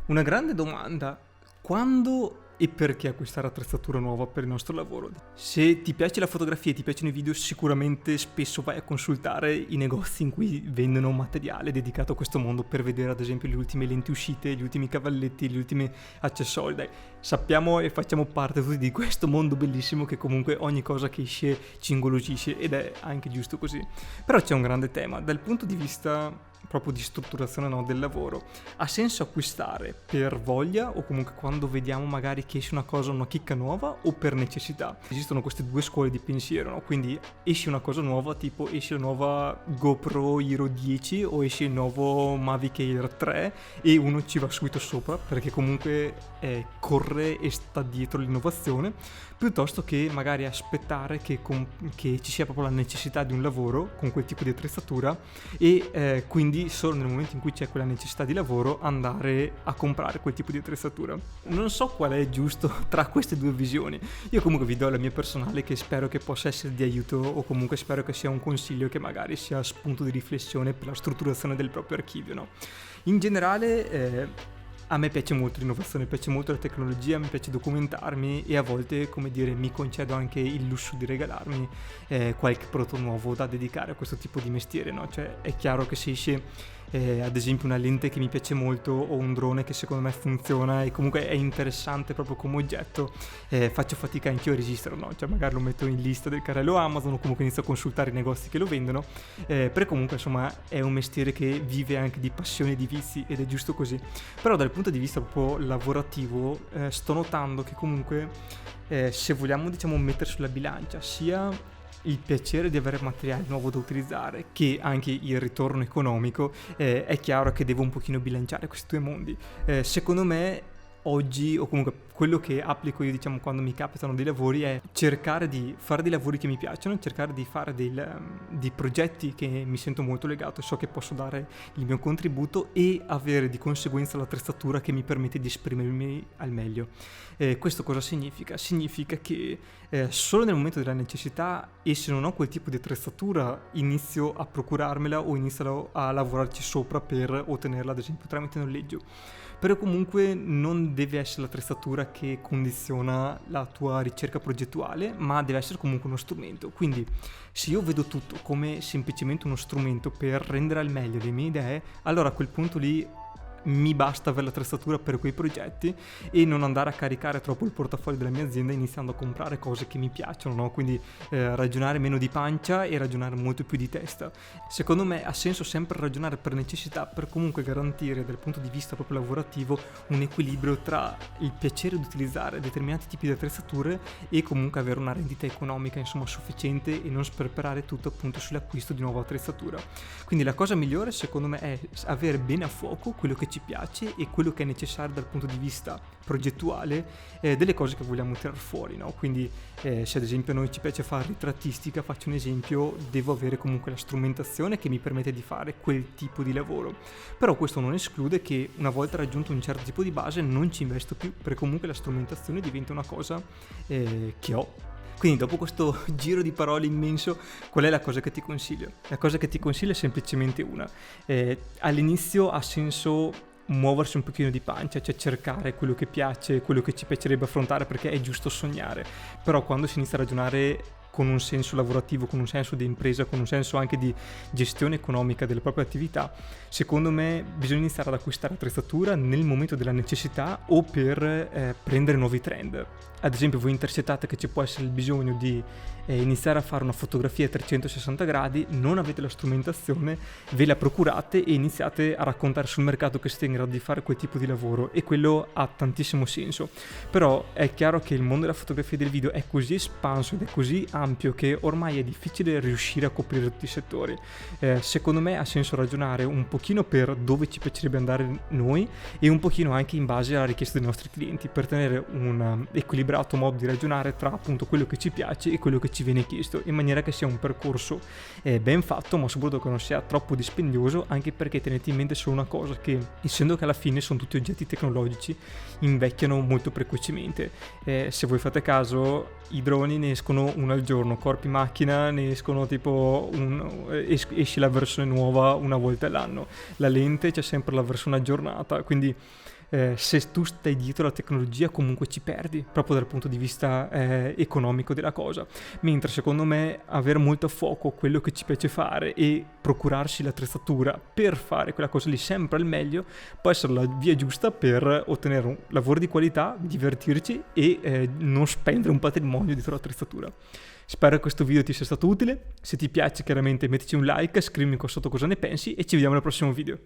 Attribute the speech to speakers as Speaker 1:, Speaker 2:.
Speaker 1: Una grande domanda: quando e perché acquistare attrezzatura nuova per il nostro lavoro? Se ti piace la fotografia e ti piacciono i video, sicuramente spesso vai a consultare i negozi in cui vendono materiale dedicato a questo mondo per vedere ad esempio le ultime lenti uscite, gli ultimi cavalletti, gli ultimi accessori. Dai, sappiamo e facciamo parte tutti di questo mondo bellissimo che comunque ogni cosa che esce ci ingolosisce, ed è anche giusto così. Però c'è un grande tema dal punto di vista proprio di strutturazione, no, del lavoro. Ha senso acquistare per voglia o comunque quando vediamo magari che esce una cosa, una chicca nuova, o per necessità? Esistono queste due scuole di pensiero, no? Quindi esce una cosa nuova, tipo esce la nuova GoPro Hero 10 o esce il nuovo Mavic Air 3 e uno ci va subito sopra perché comunque corre e sta dietro l'innovazione, piuttosto che magari aspettare che ci sia proprio la necessità di un lavoro con quel tipo di attrezzatura e quindi solo nel momento in cui c'è quella necessità di lavoro andare a comprare quel tipo di attrezzatura. Non so qual è giusto tra queste due visioni. Io comunque vi do la mia personale, che spero che possa essere di aiuto, o comunque spero che sia un consiglio che magari sia spunto di riflessione per la strutturazione del proprio archivio, no? In generale a me piace molto l'innovazione, piace molto la tecnologia, mi piace documentarmi e a volte, come dire, mi concedo anche il lusso di regalarmi qualche prodotto nuovo da dedicare a questo tipo di mestiere, no? Cioè è chiaro che se esce ad esempio una lente che mi piace molto o un drone che secondo me funziona e comunque è interessante proprio come oggetto, faccio fatica anch'io a resistere, no? Cioè magari lo metto in lista del carrello Amazon o comunque inizio a consultare i negozi che lo vendono, perché comunque insomma è un mestiere che vive anche di passioni e di vizi ed è giusto così. Però dal punto di vista proprio lavorativo sto notando che comunque se vogliamo diciamo mettere sulla bilancia sia il piacere di avere materiale nuovo da utilizzare che anche il ritorno economico, è chiaro che devo un pochino bilanciare questi due mondi. Secondo me oggi, o comunque quello che applico io diciamo quando mi capitano dei lavori, è cercare di fare dei lavori che mi piacciono, cercare di fare dei progetti che mi sento molto legato e so che posso dare il mio contributo e avere di conseguenza l'attrezzatura che mi permette di esprimermi al meglio. Questo cosa significa? Significa che solo nel momento della necessità, e se non ho quel tipo di attrezzatura, inizio a procurarmela o inizio a lavorarci sopra per ottenerla ad esempio tramite noleggio. Però comunque non deve essere l'attrezzatura che condiziona la tua ricerca progettuale, ma deve essere comunque uno strumento. Quindi se io vedo tutto come semplicemente uno strumento per rendere al meglio le mie idee, allora a quel punto lì mi basta avere l'attrezzatura per quei progetti e non andare a caricare troppo il portafoglio della mia azienda iniziando a comprare cose che mi piacciono, no? Quindi ragionare meno di pancia e ragionare molto più di testa. Secondo me ha senso sempre ragionare per necessità, per comunque garantire dal punto di vista proprio lavorativo un equilibrio tra il piacere di utilizzare determinati tipi di attrezzature e comunque avere una rendita economica insomma sufficiente e non sperperare tutto appunto sull'acquisto di nuova attrezzatura. Quindi la cosa migliore secondo me è avere bene a fuoco quello che ci piace e quello che è necessario dal punto di vista progettuale delle cose che vogliamo tirar fuori, no? Quindi se ad esempio a noi ci piace fare ritrattistica, faccio un esempio, devo avere comunque la strumentazione che mi permette di fare quel tipo di lavoro. Però questo non esclude che una volta raggiunto un certo tipo di base non ci investo più, perché comunque la strumentazione diventa una cosa che ho. Quindi dopo questo giro di parole immenso, qual è la cosa che ti consiglio? La cosa che ti consiglio è semplicemente una. All'inizio ha senso muoversi un pochino di pancia, cioè cercare quello che piace, quello che ci piacerebbe affrontare, perché è giusto sognare. Però quando si inizia a ragionare con un senso lavorativo, con un senso di impresa, con un senso anche di gestione economica delle proprie attività, secondo me bisogna iniziare ad acquistare attrezzatura nel momento della necessità o per prendere nuovi trend. Ad esempio voi intercettate che ci può essere il bisogno di iniziare a fare una fotografia a 360 gradi, non avete la strumentazione, ve la procurate e iniziate a raccontare sul mercato che siete in grado di fare quel tipo di lavoro, e quello ha tantissimo senso. Però è chiaro che il mondo della fotografia e del video è così espanso ed è così ampio che ormai è difficile riuscire a coprire tutti i settori. Secondo me ha senso ragionare un pochino per dove ci piacerebbe andare noi e un pochino anche in base alla richiesta dei nostri clienti, per tenere un equilibrato modo di ragionare tra appunto quello che ci piace e quello che ci viene chiesto, in maniera che sia un percorso ben fatto, ma soprattutto che non sia troppo dispendioso, anche perché tenete in mente solo una cosa, che essendo che alla fine sono tutti oggetti tecnologici, invecchiano molto precocemente. Se voi fate caso, i droni ne escono uno al giorno, corpi macchina ne escono tipo esce la versione nuova una volta all'anno, la lente c'è sempre la versione aggiornata, quindi se tu stai dietro la tecnologia comunque ci perdi, proprio dal punto di vista economico della cosa. Mentre secondo me avere molto a fuoco quello che ci piace fare e procurarsi l'attrezzatura per fare quella cosa lì sempre al meglio può essere la via giusta per ottenere un lavoro di qualità, divertirci e non spendere un patrimonio dietro l'attrezzatura. Spero che questo video ti sia stato utile. Se ti piace chiaramente mettici un like, scrivimi qua sotto cosa ne pensi e ci vediamo al prossimo video.